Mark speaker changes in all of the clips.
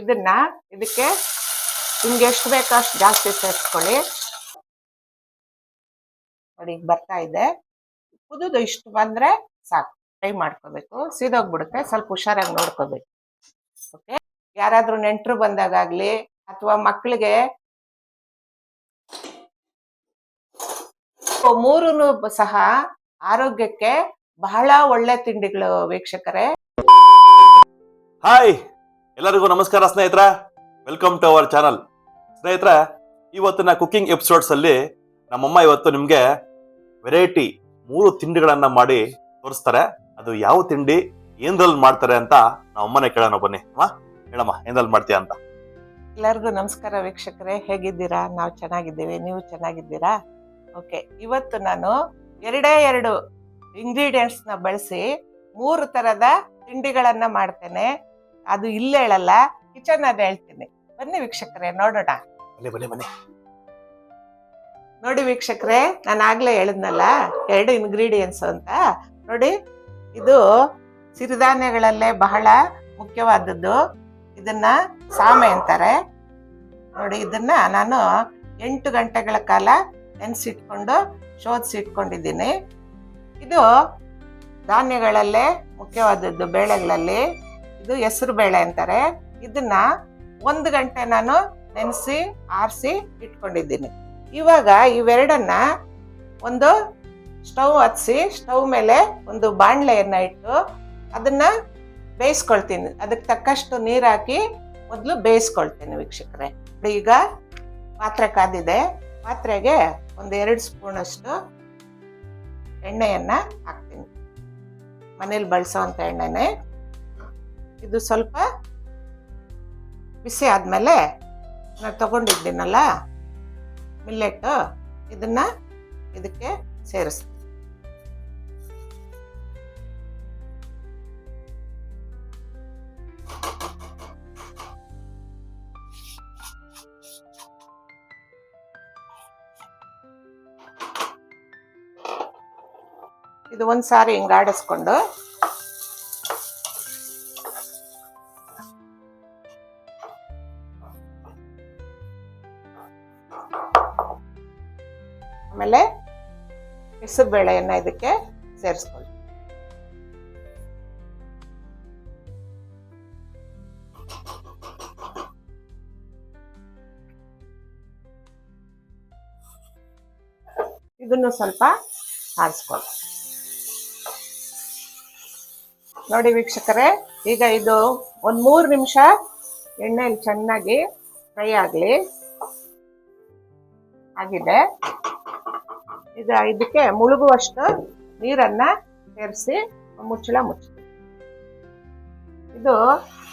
Speaker 1: ಇದನ್ನ ಇದಕ್ಕೆ ನಿಮ್ಗೆ ಎಷ್ಟು ಬೇಕೋ ಅಷ್ಟು ಜಾಸ್ತಿ ಸೇರಿಸ್ಕೊಳ್ಳಿ. ನೋಡಿ ಈಗ ಬರ್ತಾ ಇದೆ. ಕುದಿದು ಇಷ್ಟು ಬಂದ್ರೆ ಸಾಕು. ಫ್ರೈ ಮಾಡ್ಕೋಬೇಕು, ಸೀದೋಗ್ಬಿಡುತ್ತೆ. ಸ್ವಲ್ಪ ಹುಷಾರಾಗಿ ನೋಡ್ಕೋಬೇಕು. ಓಕೆ, ಯಾರಾದ್ರೂ ನೆಂಟರು ಬಂದಾಗಲಿ ಅಥವಾ ಮಕ್ಕಳಿಗೆ ಮೂರೂ ಸಹ ಆರೋಗ್ಯಕ್ಕೆ ಬಹಳ ಒಳ್ಳೆ ತಿಂಡಿಗಳು ವೀಕ್ಷಕರೇ.
Speaker 2: ಹಾಯ್, ಎಲ್ಲರಿಗೂ ನಮಸ್ಕಾರ ಸ್ನೇಹಿತರ. Welcome to our channel. ಸ್ನೇಹಿತರ, ಇವತ್ತಿನ ಕುಕಿಂಗ್ ಎಪಿಸೋಡ್ಸ್ ಅಲ್ಲಿ ನಮ್ಮಮ್ಮ ಇವತ್ತು ನಿಮ್ಗೆ ವೆರೈಟಿ 3 ತಿಂಡಿಗಳನ್ನ ಮಾಡಿ ತೋರಿಸ್ತಾರೆ. ಅದು ಯಾವ ತಿಂಡಿ, ಏನ್ರಲ್ಲಿ ಮಾಡ್ತಾರೆ ಅಂತ ನಮ್ಮಮ್ಮನೆ ಕೇಳೋಣ. ಬನ್ನಿ ಅಮ್ಮ, ಹೇಳಮ್ಮ ಏನ್ರಲ್ಲಿ ಮಾಡ್ತೀಯ ಅಂತ.
Speaker 1: ಎಲ್ಲರಿಗೂ ನಮಸ್ಕಾರ ವೀಕ್ಷಕರೇ, ಹೇಗಿದ್ದೀರಾ? ನಾವು ಚೆನ್ನಾಗಿದ್ದೀವಿ, ನೀವು ಚೆನ್ನಾಗಿದ್ದೀರಾ? ಓಕೆ, ಇವತ್ತು ನಾನು 2 ಇಂಗ್ರೀಡಿಯೆಂಟ್ಸ್ ನ ಬಳಸಿ 3 ತರದ ತಿಂಡಿಗಳನ್ನ ಮಾಡ್ತೇನೆ. ಅದು ಇಲ್ಲೇ ಹೇಳಲ್ಲ, ಕಿಚನ್ ಅಲ್ಲಿ ಹೇಳ್ತೀನಿ. ಬನ್ನಿ ವೀಕ್ಷಕರೇ, ನೋಡೋಣ. ನೋಡಿ ವೀಕ್ಷಕರೇ, ನಾನು ಆಗ್ಲೇ ಹೇಳಿದ್ನಲ್ಲ 2 ಇಂಗ್ರೀಡಿಯೆಂಟ್ಸ್ ಅಂತ. ನೋಡಿ, ಇದು ಸಿರಿಧಾನ್ಯಗಳಲ್ಲೇ ಬಹಳ ಮುಖ್ಯವಾದದ್ದು. ಇದನ್ನ ಸಾಮೆ ಅಂತಾರೆ. ನೋಡಿ, ಇದನ್ನ ನಾನು 8 ಗಂಟೆಗಳ ಕಾಲ ನೆನೆಸಿಟ್ಕೊಂಡು ಶೋಧಿಸಿಟ್ಕೊಂಡಿದ್ದೀನಿ. ಇದು ಧಾನ್ಯಗಳಲ್ಲೇ ಮುಖ್ಯವಾದದ್ದು, ಬೇಳೆಗಳಲ್ಲಿ. ಇದು ಹೆಸರು ಬೇಳೆ ಅಂತಾರೆ. ಇದನ್ನ 1 ಗಂಟೆ ನಾನು ನೆನೆಸಿ ಆರಿಸಿ ಇಟ್ಕೊಂಡಿದ್ದೀನಿ. ಇವಾಗ ಇವೆರಡನ್ನ ಒಂದು ಸ್ಟವ್ ಹಚ್ಚಿಸಿ, ಸ್ಟವ್ ಮೇಲೆ ಒಂದು ಬಾಣಲೆಯನ್ನ ಇಟ್ಟು ಅದನ್ನ ಬೇಯಿಸ್ಕೊಳ್ತೀನಿ. ಅದಕ್ಕೆ ತಕ್ಕಷ್ಟು ನೀರು ಹಾಕಿ ಮೊದಲು ಬೇಯಿಸ್ಕೊಳ್ತೇನೆ ವೀಕ್ಷಕರೇ. ಈಗ ಪಾತ್ರೆ ಕಾದಿದೆ. ಪಾತ್ರೆಗೆ ಒಂದು 2 ಸ್ಪೂನ್ ಅಷ್ಟು ಎಣ್ಣೆಯನ್ನ ಹಾಕ್ತೀನಿ. ಮನೇಲಿ ಬಳಸೋವಂಥ ಎಣ್ಣೆನೆ. ಇದು ಸ್ವಲ್ಪ ಬಿಸಿ ಆದ್ಮೇಲೆ ನಾನು ತಗೊಂಡಿದ್ದೀನಲ್ಲ ಮಿಲ್ಲೆಟ್, ಇದನ್ನ ಇದಕ್ಕೆ ಸೇರಿಸ್ತೀನಿ. ಇದು ಒಂದ್ಸಾರಿ ಹಿಂಗ ಆಡಿಸ್ಕೊಂಡು ಆಮೇಲೆ ಹೆಸರು ಬೇಳೆಯನ್ನ ಇದಕ್ಕೆ ಸೇರಿಸ್ಕೊಳ್ಳಿ. ಇದನ್ನು ಸ್ವಲ್ಪ ಆರಿಸ್ಕೊಳ್ಳಿ. ನೋಡಿ ವೀಕ್ಷಕರೇ, ಈಗ ಇದು ಒಂದು 3 ನಿಮಿಷ ಎಣ್ಣೆಯಲ್ಲಿ ಚೆನ್ನಾಗಿ ಫ್ರೈ ಆಗಿದೆ. ಈಗ ಇದಕ್ಕೆ ಮುಳುಗುವಷ್ಟು ನೀರನ್ನ ಸೇರಿಸಿ ಮುಚ್ಚಳ ಮುಚ್ಚಿ ಇದು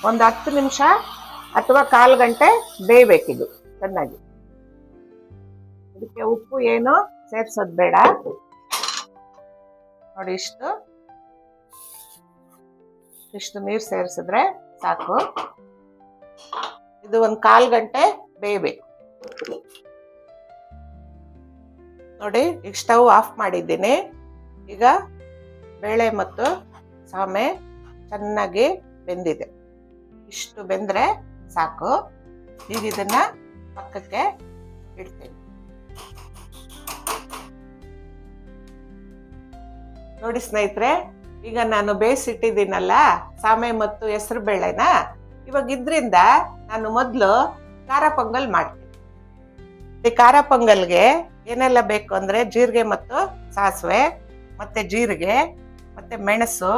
Speaker 1: ಒಂದು 10 ನಿಮಿಷ ಅಥವಾ 1/4 ಗಂಟೆ ಬೇಯಬೇಕಿದು ಚೆನ್ನಾಗಿ. ಇದಕ್ಕೆ ಉಪ್ಪು ಏನು ಸೇರ್ಸೋದು ಬೇಡ. ನೋಡಿ, ಇಷ್ಟು ನೀರು ಸೇರಿಸಿದ್ರೆ ಸಾಕು. ಇದು ಒಂದು 1/4 ಗಂಟೆ ಬೇಯಬೇಕು. ನೋಡಿ, ಈಗ ಸ್ಟವ್ ಆಫ್ ಮಾಡಿದ್ದೀನಿ. ಈಗ ಬೇಳೆ ಮತ್ತು ಸಾಮೆ ಚೆನ್ನಾಗಿ ಬೆಂದಿದೆ. ಇಷ್ಟು ಬೆಂದ್ರೆ ಸಾಕು. ಈಗ ಇದನ್ನ ಪಕ್ಕಕ್ಕೆ ಇಡ್ತೀನಿ. ನೋಡಿ ಸ್ನೇಹಿತರೆ, ಈಗ ನಾನು ಬೇಯಿಸಿಟ್ಟಿದ್ದೀನಲ್ಲ ಸಾಮೆ ಮತ್ತು ಹೆಸರು ಬೇಳೆನ, ಇವಾಗ ಇದ್ರಿಂದ ನಾನು ಮೊದಲು ಖಾರ ಪೊಂಗಲ್ ಮಾಡ್ತೀನಿ. ಈ ಖಾರ ಪೊಂಗಲ್ಗೆ ಏನೆಲ್ಲ ಬೇಕು ಅಂದ್ರೆ ಜೀರಿಗೆ ಮತ್ತು ಸಾಸಿವೆ, ಮತ್ತೆ ಜೀರಿಗೆ, ಮತ್ತೆ ಮೆಣಸು,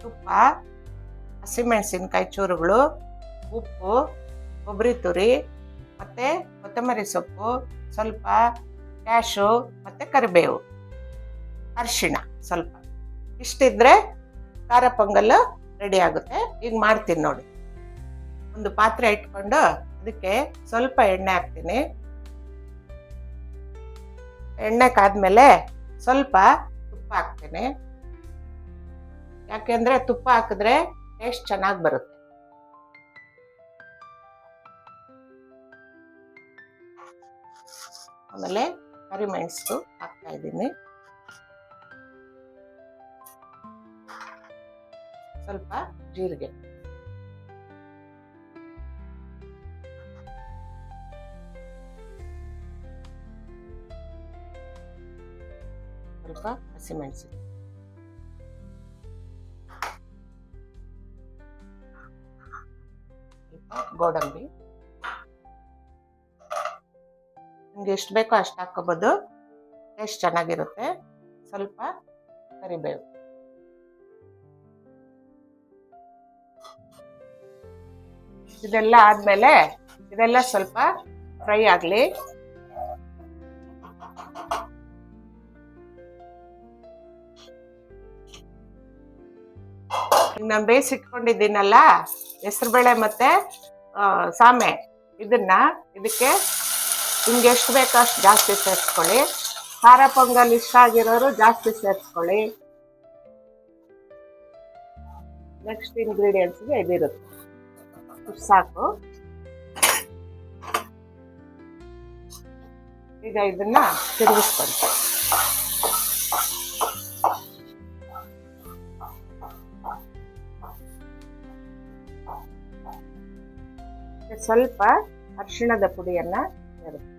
Speaker 1: ತುಪ್ಪ, ಹಸಿಮೆಣಸಿನಕಾಯಿ ಚೂರುಗಳು, ಉಪ್ಪು, ಕೊಬ್ಬರಿ ತುರಿ, ಮತ್ತೆ ಕೊತ್ತಂಬರಿ ಸೊಪ್ಪು, ಸ್ವಲ್ಪ ಕ್ಯಾಶು, ಮತ್ತೆ ಕರಿಬೇವು, ಅರಿಶಿಣ ಸ್ವಲ್ಪ. ಇಷ್ಟಿದ್ರೆ ಖಾರ ಪೊಂಗಲ್ ರೆಡಿ ಆಗುತ್ತೆ. ಈಗ ಮಾಡ್ತೀನಿ ನೋಡಿ. ಒಂದು ಪಾತ್ರೆ ಇಟ್ಕೊಂಡು ಅದಕ್ಕೆ ಸ್ವಲ್ಪ ಎಣ್ಣೆ ಹಾಕ್ತೀನಿ. ಎಣ್ಣೆ ಕಾದ್ಮೇಲೆ ಸ್ವಲ್ಪ ತುಪ್ಪ ಹಾಕ್ತೀನಿ. ಯಾಕೆಂದ್ರೆ ತುಪ್ಪ ಹಾಕಿದ್ರೆ ಟೇಸ್ಟ್ ಚೆನ್ನಾಗಿ ಬರುತ್ತೆ. ಆಮೇಲೆ ಕರಿಮೆಣಸು ಹಾಕ್ತಾ ಇದ್ದೀನಿ. ಸ್ವಲ್ಪ ಜೀರಿಗೆ, ಸ್ವಲ್ಪ ಹಸಿಮೆಣಸಿನ, ಸ್ವಲ್ಪ ಗೋಡಂಬಿ, ನಿಮ್ಗೆ ಎಷ್ಟು ಬೇಕೋ ಅಷ್ಟು ಹಾಕೋಬೋದು, ಟೇಸ್ಟ್ ಚೆನ್ನಾಗಿರುತ್ತೆ. ಸ್ವಲ್ಪ ಕರಿಬೇವು, ಇದೆಲ್ಲ ಆದ್ಮೇಲೆ ಇದೆಲ್ಲ ಸ್ವಲ್ಪ ಫ್ರೈ ಆಗ್ಲಿ. ನಾನು ಬೇಯಿಸಿಟ್ಕೊಂಡಿದ್ದೀನಲ್ಲ ಹೆಸರುಬೇಳೆ ಮತ್ತೆ ಸಾಮೆ, ಇದಕ್ಕೆ ನಿಮ್ಗೆ ಎಷ್ಟು ಬೇಕೋ ಅಷ್ಟು ಜಾಸ್ತಿ ಸೇರಿಸ್ಕೊಳ್ಳಿ. ಖಾರ ಪೊಂಗಲ್ ಇಷ್ಟ ಆಗಿರೋರು ಜಾಸ್ತಿ ಸೇರಿಸ್ಕೊಳ್ಳಿ. ನೆಕ್ಸ್ಟ್ ಇಂಗ್ರೀಡಿಯೆಂಟ್ಸ್ಗೆ ಇದಿರುತ್ತೆ, ಸಾಕು. ಈಗ ಇದನ್ನ ತಿರುಗಿಸ್ಕೊಂಡು ಸ್ವಲ್ಪ ಅರಿಶಿಣದ ಪುಡಿಯನ್ನ ಸೇರಿಸಿ,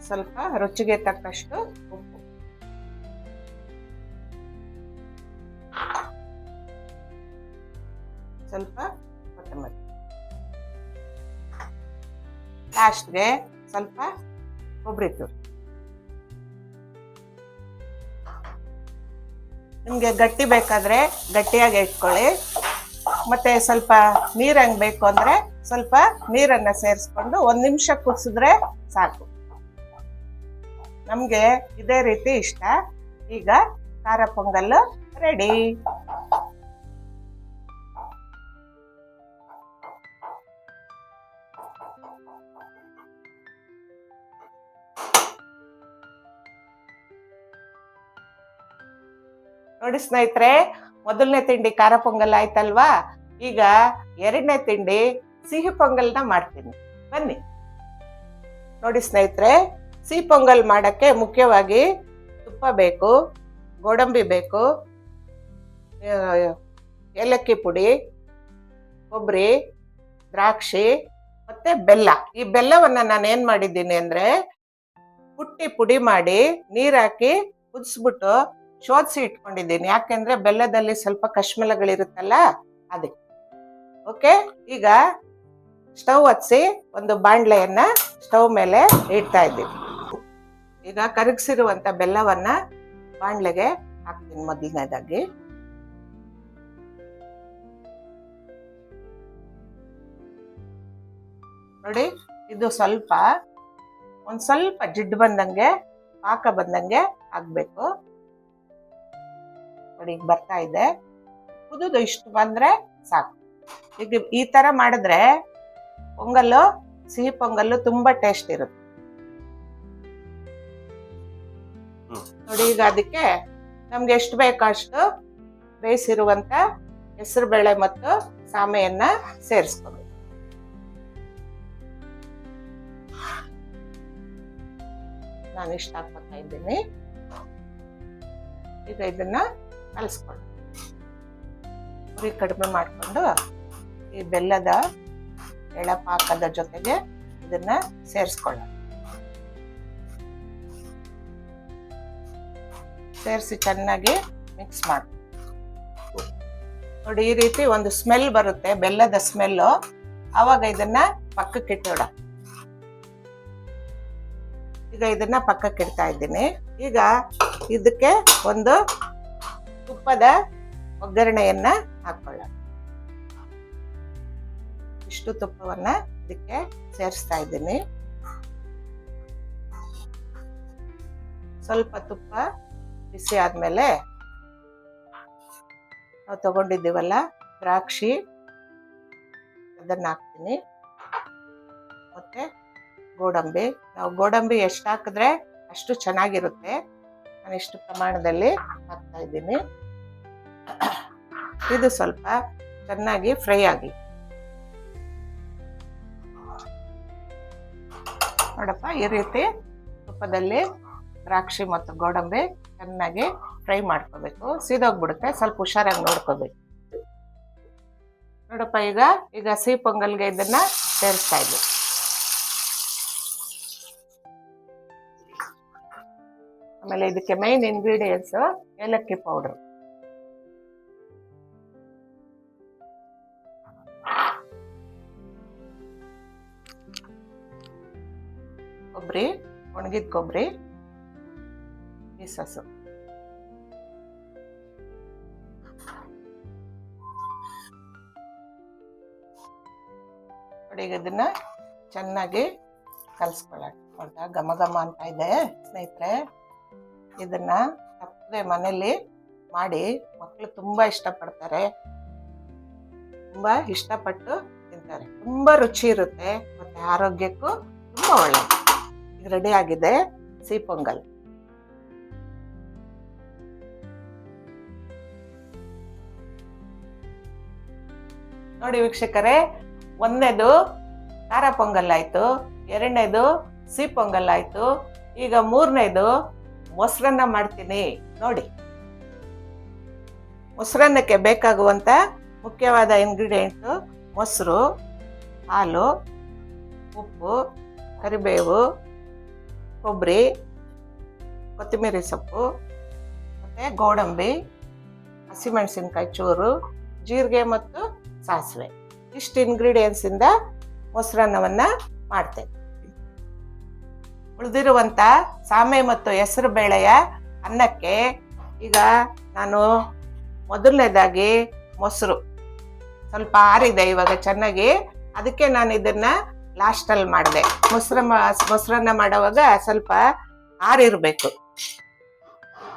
Speaker 1: ಸ್ವಲ್ಪ ರುಚಿಗೆ ತಕ್ಕಷ್ಟು ಉಪ್ಪು, ಸ್ವಲ್ಪ ಕೊತ್ತಂಬರಿ, ಲಾಸ್ಟ್ಗೆ ಸ್ವಲ್ಪ ಕೊಬ್ಬರಿ ತುರಿ. ನಿಮ್ಗೆ ಗಟ್ಟಿ ಬೇಕಾದ್ರೆ ಗಟ್ಟಿಯಾಗಿ ಇಟ್ಕೊಳ್ಳಿ, ಮತ್ತೆ ಸ್ವಲ್ಪ ನೀರಂಗ್ ಬೇಕು ಅಂದ್ರೆ ಸ್ವಲ್ಪ ನೀರನ್ನ ಸೇರಿಸ್ಕೊಂಡು 1 ನಿಮಿಷ ಕುದಿಸಿದ್ರೆ ಸಾಕು. ನಮ್ಗೆ ಇದೇ ರೀತಿ ಇಷ್ಟ. ಈಗ ಖಾರ ಪೊಂಗಲ್ ರೆಡಿ. ನೋಡಿ ಸ್ನೇಹಿತರೆ, ಮೊದಲನೇ ತಿಂಡಿ ಖಾರ ಪೊಂಗಲ್ ಆಯ್ತಲ್ವಾ. ಈಗ 2ನೇ ತಿಂಡಿ ಸಿಹಿ ಪೊಂಗಲ್ನ ಮಾಡ್ತೀನಿ, ಬನ್ನಿ. ನೋಡಿ ಸ್ನೇಹಿತರೆ, ಸಿಹಿ ಪೊಂಗಲ್ ಮಾಡಕ್ಕೆ ಮುಖ್ಯವಾಗಿ ತುಪ್ಪ ಬೇಕು, ಗೋಡಂಬಿ ಬೇಕು, ಏಲಕ್ಕಿ ಪುಡಿ, ಕೊಬ್ಬರಿ, ದ್ರಾಕ್ಷಿ ಮತ್ತೆ ಬೆಲ್ಲ. ಈ ಬೆಲ್ಲವನ್ನ ನಾನು ಏನ್ ಮಾಡಿದ್ದೀನಿ ಅಂದ್ರೆ ಪುಡಿ ಮಾಡಿ ನೀರಾಕಿ ಕುದಿಸ್ಬಿಟ್ಟು ಶೋಧಿಸಿ ಇಟ್ಕೊಂಡಿದ್ದೀನಿ. ಯಾಕೆಂದ್ರೆ ಬೆಲ್ಲದಲ್ಲಿ ಸ್ವಲ್ಪ ಕಶ್ಮಲಗಳಿರುತ್ತಲ್ಲ, ಅದಕ್ಕೆ. ಓಕೆ, ಈಗ ಸ್ಟವ್ ಹಚ್ಚಿ ಒಂದು ಬಾಂಡ್ಲೆಯನ್ನ ಸ್ಟವ್ ಮೇಲೆ ಇಡ್ತಾ ಇದ್ದೀನಿ. ಈಗ ಕರಗಿಸಿರುವಂತ ಬೆಲ್ಲವನ್ನ ಬಾಂಡ್ಲೆಗೆ ಹಾಕ್ತೀನಿ. ಮೊದಲನೇದಾಗಿ ನೋಡಿ, ಇದು ಒಂದ್ ಸ್ವಲ್ಪ ಜಿಡ್ಡು ಬಂದಂಗೆ, ಪಾಕ ಬಂದಂಗೆ ಆಗ್ಬೇಕು. ನೋಡಿ, ಈಗ ಬರ್ತಾ ಇದೆ. ಕುದಿದು ಇಷ್ಟು ಬಂದ್ರೆ ಸಾಕು. ಈಗ ಈ ತರ ಮಾಡಿದ್ರೆ ಪೊಂಗಲ್ಲು, ಸಿಹಿ ಪೊಂಗಲ್ಲು ತುಂಬಾ ಟೇಸ್ಟ್ ಇರುತ್ತೆ. ನೋಡಿ, ಈಗ ಅದಕ್ಕೆ ನಮ್ಗೆ ಎಷ್ಟು ಬೇಕೋ ಅಷ್ಟು ಬೇಯಿಸಿರುವಂತ ಹೆಸರುಬೇಳೆ ಮತ್ತು ಸಾಮೆಯನ್ನ ಸೇರಿಸ್ಕೋಬೇಕು. ನಾನು ಇಷ್ಟ ಹಾಕ್ತಾ ಇದ್ದೀನಿ. ಈಗ ಇದನ್ನ ಕಲಿಸ್ಕೊಂಡು ಉರಿ ಕಡಿಮೆ ಮಾಡಿಕೊಂಡು ಈ ಬೆಲ್ಲದ ಎಳಪಾಕದ ಜೊತೆಗೆ ಇದನ್ನ ಸೇರಿಸ್ಕೊಳ್ಳೋಣ. ಸೇರಿಸಿ ಚೆನ್ನಾಗಿ ಮಿಕ್ಸ್ ಮಾಡಿ. ನೋಡಿ, ಈ ರೀತಿ ಒಂದು ಸ್ಮೆಲ್ ಬರುತ್ತೆ, ಬೆಲ್ಲದ ಸ್ಮೆಲ್ಲು. ಆವಾಗ ಇದನ್ನ ಪಕ್ಕಕ್ಕೆ ಇಟ್ಟೋಣ. ಈಗ ಇದನ್ನ ಪಕ್ಕಕ್ಕೆ ಇಡ್ತಾ ಇದ್ದೀನಿ. ಈಗ ಇದಕ್ಕೆ ಒಂದು ತುಪ್ಪದ ಒಗ್ಗರಣೆಯನ್ನ ಹಾಕೊಳ್ಳೋಣ. ಇಷ್ಟು ತುಪ್ಪವನ್ನ ಇದಕ್ಕೆ ಸೇರಿಸ್ತಾ ಇದ್ದೀನಿ. ಸ್ವಲ್ಪ ತುಪ್ಪ ಬಿಸಿ ಆದ್ಮೇಲೆ ನಾವು ತಗೊಂಡಿದ್ದೀವಲ್ಲ ದ್ರಾಕ್ಷಿ, ಅದನ್ನ ಹಾಕ್ತೀನಿ. ಮತ್ತೆ ಗೋಡಂಬಿ, ನಾವು ಗೋಡಂಬಿ ಎಷ್ಟು ಹಾಕಿದ್ರೆ ಅಷ್ಟು ಚೆನ್ನಾಗಿರುತ್ತೆ. ನಾನು ಇಷ್ಟು ಪ್ರಮಾಣದಲ್ಲಿ ಹಾಕ್ತಾ ಇದ್ದೀನಿ. ಇದು ಸ್ವಲ್ಪ ಚೆನ್ನಾಗಿ ಫ್ರೈ ಆಗಲಿ. ನೋಡಪ್ಪ, ಈ ರೀತಿ ತುಪ್ಪದಲ್ಲಿ ದ್ರಾಕ್ಷಿ ಮತ್ತು ಗೋಡಂಬಿ ಚೆನ್ನಾಗಿ ಫ್ರೈ ಮಾಡ್ಕೋಬೇಕು. ಸೀದೋಗ್ಬಿಡುತ್ತೆ, ಸ್ವಲ್ಪ ಹುಷಾರಾಗಿ ನೋಡ್ಕೋಬೇಕು. ನೋಡಪ್ಪ, ಈಗ ಸಿಹಿ ಪೊಂಗಲ್ಗೆ ಇದನ್ನ ಸೇರಿಸ್ತಾ ಇದ್ದೀನಿ. ಆಮೇಲೆ ಇದಕ್ಕೆ ಮೈನ್ ಇಂಗ್ರೀಡಿಯೆಂಟ್ಸ್ ಏಲಕ್ಕಿ ಪೌಡರ್, ಕೊಬ್ಬರಿ, ಒಣಗಿದ ಕೊಬ್ಬರಿ ಪೀಸಸ್, ನೋಡಿ ಇದನ್ನ ಚೆನ್ನಾಗಿ ಕಲಿಸ್ಕೊಳ್ಳೋಣ. ನೋಡ್ತಾ ಘಮ ಘಮ ಅಂತ ಇದೆ ಸ್ನೇಹಿತರೆ. ಇದನ್ನ ತಪ್ಪದೆ ಮನೇಲಿ ಮಾಡಿ, ಮಕ್ಕಳು ತುಂಬಾ ಇಷ್ಟಪಡ್ತಾರೆ, ತುಂಬಾ ಇಷ್ಟಪಟ್ಟು ತಿಂತಾರೆ. ತುಂಬಾ ರುಚಿ ಇರುತ್ತೆ ಮತ್ತೆ ಆರೋಗ್ಯಕ್ಕೂ ತುಂಬಾ ಒಳ್ಳೆಯದು. ಈಗ ರೆಡಿ ಆಗಿದೆ ಸಿಹಿ ಪೊಂಗಲ್. ನೋಡಿ ವೀಕ್ಷಕರೇ, ಒಂದನೇದು ಖಾರ ಪೊಂಗಲ್ ಆಯ್ತು, ಎರಡನೇದು ಸಿಹಿ ಪೊಂಗಲ್ ಆಯ್ತು. ಈಗ ಮೂರನೇದು ಮೊಸರನ್ನ ಮಾಡ್ತೀನಿ ನೋಡಿ. ಮೊಸರನ್ನಕ್ಕೆ ಬೇಕಾಗುವಂತ ಮುಖ್ಯವಾದ ಇಂಗ್ರೀಡಿಯೆಂಟು ಮೊಸರು, ಹಾಲು, ಉಪ್ಪು, ಕರಿಬೇವು, ಕೊಬ್ಬರಿ, ಕೊತ್ತಂಬರಿ ಸೊಪ್ಪು, ಮತ್ತೆ ಗೋಡಂಬಿ, ಹಸಿಮೆಣಸಿನ್ಕಾಯಿ ಚೂರು, ಜೀರಿಗೆ ಮತ್ತು ಸಾಸಿವೆ. ಇಷ್ಟು ಇಂಗ್ರೀಡಿಯೆಂಟ್ಸ್ ಇಂದ ಮೊಸರನ್ನವನ್ನ ಮಾಡ್ತೇನೆ. ಉಳಿದಿರುವಂತ ಸಾಮೆ ಮತ್ತು ಹೆಸರು ಬೇಳೆಯ ಅನ್ನಕ್ಕೆ ಈಗ ನಾನು ಮೊದಲನೇದಾಗಿ ಮೊಸರು ಸ್ವಲ್ಪ ಆರಿದೆ ಇವಾಗ ಚೆನ್ನಾಗಿ, ಅದಕ್ಕೆ ನಾನು ಇದನ್ನ ಲಾಸ್ಟಲ್ಲಿ ಮಾಡಿದೆ. ಮೊಸರನ್ನ ಮಾಡುವಾಗ ಸ್ವಲ್ಪ ಆರಿರ್ಬೇಕು.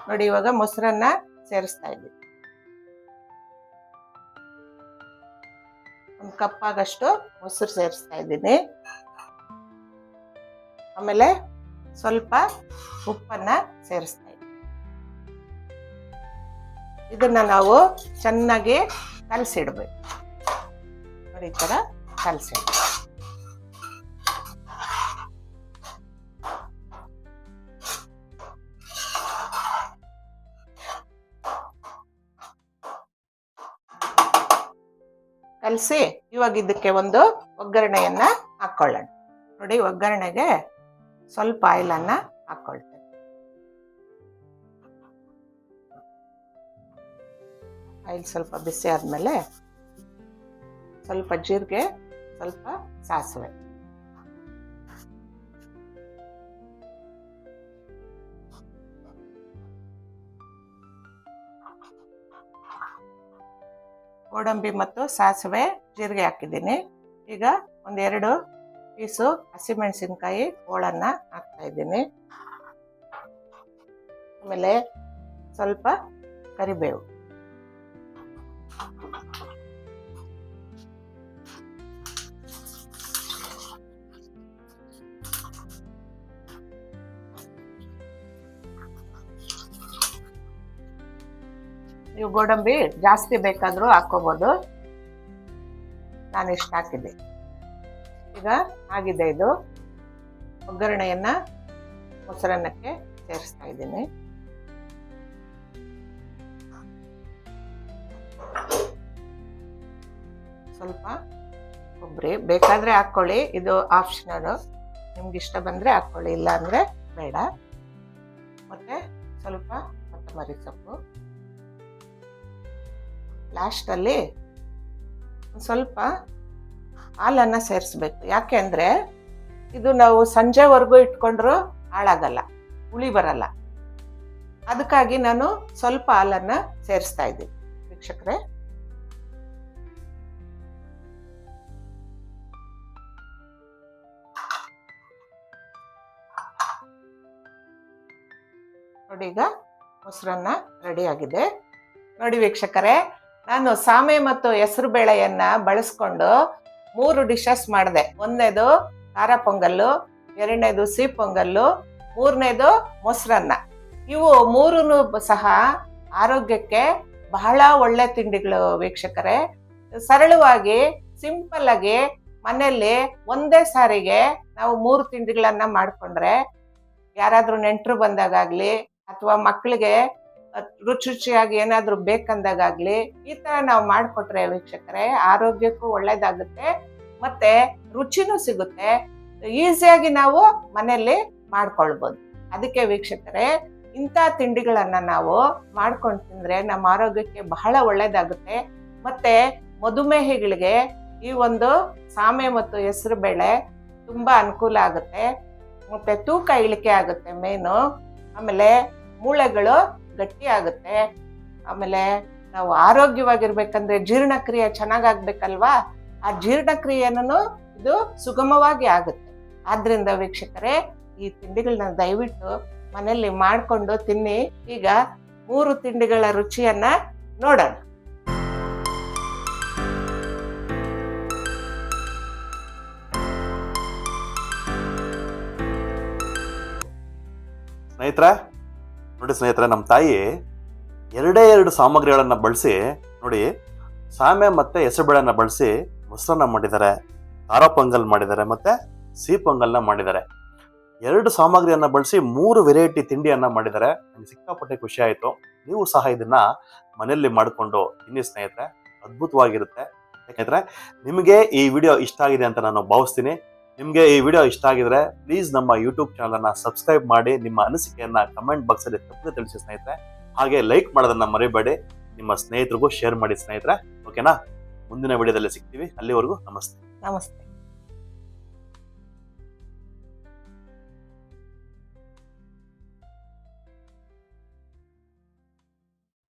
Speaker 1: ನೋಡಿ ಇವಾಗ ಮೊಸರನ್ನ ಸೇರಿಸ್ತಾ ಇದ್ದೀನಿ. ಒಂದು ಕಪ್ ಆಗಷ್ಟು ಮೊಸರು ಸೇರಿಸ್ತಾ ಇದ್ದೀನಿ. ಆಮೇಲೆ ಸ್ವಲ್ಪ ಉಪ್ಪನ್ನ ಸೇರಿಸ್ತಾ ಇದ್ದೀನಿ. ಇದನ್ನ ನಾವು ಚೆನ್ನಾಗಿ ಕಲಸಿಡ್ಬೇಕು. ನೋಡಿ ಈ ತರ ಕಲಸಿಡ್ಬೇಕು. ಕಲಸಿ ಇವಾಗ ಇದಕ್ಕೆ ಒಂದು ಒಗ್ಗರಣೆಯನ್ನ ಹಾಕೊಳ್ಳೋಣ. ನೋಡಿ ಒಗ್ಗರಣೆಗೆ ಸ್ವಲ್ಪ ಆಯಿಲನ್ನ ಹಾಕೊಳ್ತೇನೆ. ಆಯಿಲ್ ಸ್ವಲ್ಪ ಬಿಸಿ ಆದ್ಮೇಲೆ ಸ್ವಲ್ಪ ಜೀರಿಗೆ, ಸ್ವಲ್ಪ ಸಾಸಿವೆ, ಗೋಡಂಬಿ ಮತ್ತು ಸಾಸಿವೆ ಜೀರಿಗೆ ಹಾಕಿದ್ದೀನಿ. ಈಗ ಒಂದೆರಡು ಪೀಸು ಹಸಿಮೆಣಸಿನ್ಕಾಯಿ ಹೋಳನ್ನ ಹಾಕ್ತಾ ಇದ್ದೀನಿ. ಆಮೇಲೆ ಸ್ವಲ್ಪ ಕರಿಬೇವು, ನೀವು ಗೋಡಂಬಿ ಜಾಸ್ತಿ ಬೇಕಾದ್ರೂ ಹಾಕೋಬಹುದು, ನಾನು ಇಷ್ಟು ಹಾಕಿದ್ದೆ. ಈಗ ಆಗಿದೆ ಇದು. ಒಗ್ಗರಣೆಯನ್ನ ಮೊಸರನ್ನಕ್ಕೆ ಸೇರಿಸ್ತಾ ಇದ್ದೀನಿ. ಸ್ವಲ್ಪ ಕೊಬ್ಬರಿ ಬೇಕಾದ್ರೆ ಹಾಕೊಳ್ಳಿ, ಇದು ಆಪ್ಷನಲ್, ನಿಮ್ಗೆ ಇಷ್ಟ ಬಂದ್ರೆ ಹಾಕೊಳ್ಳಿ, ಇಲ್ಲ ಅಂದ್ರೆ ಬೇಡ. ಮತ್ತೆ ಸ್ವಲ್ಪ ಕೊತ್ತಂಬರಿ ಸೊಪ್ಪು. ಲಾಸ್ಟಲ್ಲಿ ಸ್ವಲ್ಪ ಹಾಲನ್ನು ಸೇರಿಸ್ಬೇಕು. ಯಾಕೆ ಅಂದರೆ ಇದು ನಾವು ಸಂಜೆವರೆಗೂ ಇಟ್ಕೊಂಡ್ರೂ ಹಾಳಾಗಲ್ಲ, ಹುಳಿ ಬರಲ್ಲ. ಅದಕ್ಕಾಗಿ ನಾನು ಸ್ವಲ್ಪ ಹಾಲನ್ನು ಸೇರಿಸ್ತಾ ಇದ್ದೀನಿ ವೀಕ್ಷಕರೇ. ನೋಡಿ ಈಗ ಮೊಸರನ್ನ ರೆಡಿ ಆಗಿದೆ. ನೋಡಿ ವೀಕ್ಷಕರೇ, ನಾನು ಸಾಮೆ ಮತ್ತು ಹೆಸರು ಬೇಳೆಯನ್ನ ಬಳಸ್ಕೊಂಡು 3 ಡಿಶಸ್ ಮಾಡಿದೆ. ಒಂದನೇದು ಖಾರ ಪೊಂಗಲ್ಲು, ಎರಡನೇದು ಸಿಹಿ ಪೊಂಗಲ್ಲು, ಮೂರನೇದು ಮೊಸರನ್ನ. ಇವು ಮೂರೂ ಸಹ ಆರೋಗ್ಯಕ್ಕೆ ಬಹಳ ಒಳ್ಳೆ ತಿಂಡಿಗಳು ವೀಕ್ಷಕರೇ. ಸರಳವಾಗಿ ಸಿಂಪಲ್ ಆಗಿ ಮನೆಯಲ್ಲಿ ಒಂದೇ ಸಾರಿಗೆ ನಾವು 3 ತಿಂಡಿಗಳನ್ನ ಮಾಡ್ಕೊಂಡ್ರೆ, ಯಾರಾದ್ರೂ ನೆಂಟರು ಬಂದಾಗ್ಲಿ ಅಥವಾ ಮಕ್ಕಳಿಗೆ ರುಚಿಯಾಗಿ ಏನಾದ್ರೂ ಬೇಕಂದಾಗ್ಲಿ ಈ ತರ ನಾವು ಮಾಡ್ಕೊಟ್ರೆ ವೀಕ್ಷಕರೇ ಆರೋಗ್ಯಕ್ಕೂ ಒಳ್ಳೇದಾಗುತ್ತೆ, ಮತ್ತೆ ರುಚಿನೂ ಸಿಗುತ್ತೆ, ಈಸಿಯಾಗಿ ನಾವು ಮನೆಯಲ್ಲಿ ಮಾಡ್ಕೊಳ್ಬೋದು. ಅದಕ್ಕೆ ವೀಕ್ಷಕರೇ, ಇಂಥ ತಿಂಡಿಗಳನ್ನ ನಾವು ಮಾಡ್ಕೊಂಡು ತಿಂದ್ರೆ ನಮ್ಮ ಆರೋಗ್ಯಕ್ಕೆ ಬಹಳ ಒಳ್ಳೇದಾಗುತ್ತೆ. ಮತ್ತೆ ಮಧುಮೇಹಿಗಳಿಗೆ ಈ ಒಂದು ಸಾಮೆ ಮತ್ತು ಹೆಸರು ಬೇಳೆ ತುಂಬಾ ಅನುಕೂಲ ಆಗುತ್ತೆ. ಮತ್ತೆ ತೂಕ ಇಳಿಕೆ ಆಗುತ್ತೆ ಮೇನು. ಆಮೇಲೆ ಮೂಳೆಗಳು ಗಟ್ಟಿ ಆಗುತ್ತೆ. ಆಮೇಲೆ ನಾವು ಆರೋಗ್ಯವಾಗಿರ್ಬೇಕಂದ್ರೆ ಜೀರ್ಣಕ್ರಿಯೆ ಚೆನ್ನಾಗಾಗ್ಬೇಕಲ್ವಾ, ಆ ಜೀರ್ಣಕ್ರಿಯೆನೂ ಇದು ಸುಗಮವಾಗಿ ಆಗುತ್ತೆ. ಆದ್ರಿಂದ ವೀಕ್ಷಕರೇ, ಈ ತಿಂಡಿಗಳನ್ನ ದಯವಿಟ್ಟು ಮನೆಯಲ್ಲಿ ಮಾಡಿಕೊಂಡು ತಿನ್ನಿ. ಈಗ 3 ತಿಂಡಿಗಳ ರುಚಿಯನ್ನ ನೋಡೋಣ.
Speaker 2: ನೋಡಿ ಸ್ನೇಹಿತರೆ, ನಮ್ಮ ತಾಯಿ 2 ಸಾಮಗ್ರಿಗಳನ್ನ ಬಳಸಿ ನೋಡಿ, ಸಾಮೆ ಮತ್ತೆ ಹೆಸರುಬೇಳೆನ ಬಳಸಿ ಮೊಸರನ್ನ ಮಾಡಿದ್ದಾರೆ, ಖಾರ ಪೊಂಗಲ್ ಮಾಡಿದ್ದಾರೆ, ಮತ್ತೆ ಸಿಹಿ ಪೊಂಗಲ್ನ ಮಾಡಿದ್ದಾರೆ. 2 ಸಾಮಗ್ರಿಯನ್ನ ಬಳಸಿ 3 ವೆರೈಟಿ ತಿಂಡಿಯನ್ನ ಮಾಡಿದ್ದಾರೆ. ನನಗೆ ಸಿಕ್ಕಾಪಟ್ಟೆ ಖುಷಿ ಆಯಿತು. ನೀವು ಸಹ ಇದನ್ನ ಮನೆಯಲ್ಲಿ ಮಾಡಿಕೊಂಡು ತಿನ್ನಿ ಸ್ನೇಹಿತರೆ, ಅದ್ಭುತವಾಗಿರುತ್ತೆ. ಯಾಕಂದ್ರೆ ನಿಮಗೆ ಈ ವಿಡಿಯೋ ಇಷ್ಟ ಆಗಿದೆ ಅಂತ ನಾನು ಭಾವಿಸ್ತೀನಿ. ನಿಮಗೆ ಈ ವಿಡಿಯೋ ಇಷ್ಟ ಆಗಿದ್ರೆ ಪ್ಲೀಸ್ ನಮ್ಮ ಯೂಟ್ಯೂಬ್ ಚಾನಲನ್ನು ಸಬ್ಸ್ಕ್ರೈಬ್ ಮಾಡಿ, ನಿಮ್ಮ ಅನಿಸಿಕೆಯನ್ನ ಕಮೆಂಟ್ ಬಾಕ್ಸಲ್ಲಿ ತಪ್ಪದೆ ತಿಳಿಸಿ ಸ್ನೇಹಿತರೆ. ಹಾಗೆ ಲೈಕ್ ಮಾಡೋದನ್ನ ಮರಿಬೇಡಿ, ನಿಮ್ಮ ಸ್ನೇಹಿತರಿಗೂ ಶೇರ್ ಮಾಡಿ ಸ್ನೇಹಿತರೆ. ಓಕೆನಾ? ಮುಂದಿನ ವಿಡಿಯೋದಲ್ಲಿ ಸಿಗ್ತೀವಿ. ಅಲ್ಲಿವರೆಗೂ ನಮಸ್ತೆ.
Speaker 1: ನಮಸ್ತೆ.